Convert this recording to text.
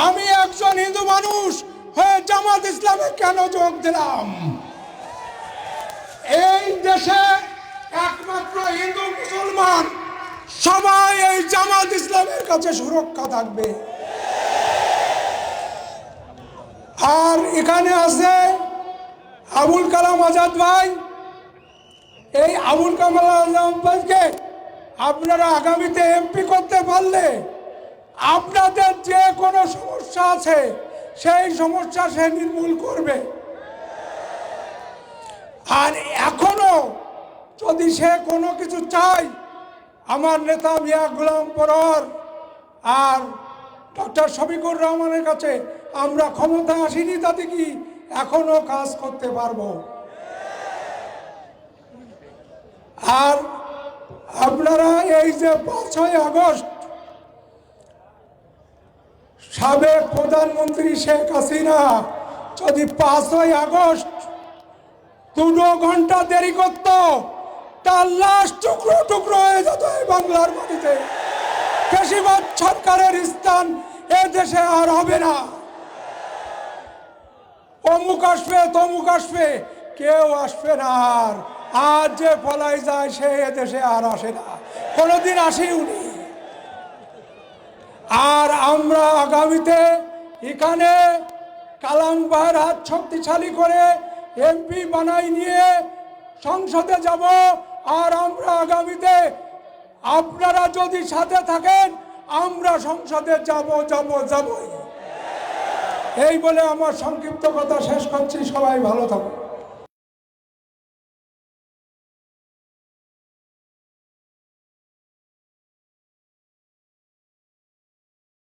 আমি একজন হিন্দু মানুষ হয়ে জামাত ইসলামে কেন যোগ দিলাম? এই দেশে একমাত্র হিন্দু মুসলমান সবাই এই জামাত ইসলামের কাছে সুরক্ষা থাকবে। আর এখানে আছে আবুল কালাম আজাদ ভাই। এই আবুল কালাম আজাদ ভাইকে আপনারা আগামীতে এমপি করতে পারলে আপনাদের যে কোনো সমস্যা আছে সেই সমস্যা সে নির্মূল করবে। আর এখনো যদি সে কোনো কিছু চায়, আমার নেতা মিয়া গোলাম পরোয়ার আর ডক্টর শফিকুর রহমানের কাছে আমরা ক্ষমতা আসিনি, তাতে কি এখনো কাজ করতে পারবো। আর আপনারা এই যে 5ই আগস্ট সাবেক প্রধানমন্ত্রী শেখ হাসিনা যদি 5ই আগস্ট 2 ঘন্টা দেরি করত, তার লাশ টুকরো টুকরো হয়ে যেত এই বাংলার মাটিতে। ফ্যাসিবাদ সরকারের স্থান এ দেশে আর হবে না। অমুক আসবে তমুক আসবে, কেউ আসবে না। আর যে পলাই যায় সে এদেশে আর আসে না, কোনোদিন আসেওনি। আর আমরা আগামীতে এখানে কালাম ভাইয়ের হাত শক্তিশালী করে এমপি বানাই নিয়ে সংসদে যাব। আর আমরা আগামীতে আপনারা যদি সাথে থাকেন আমরা সংসদে যাবই। এই বলে আমার সংক্ষিপ্ত কথা শেষ করছি। সবাই ভালো থাকুন।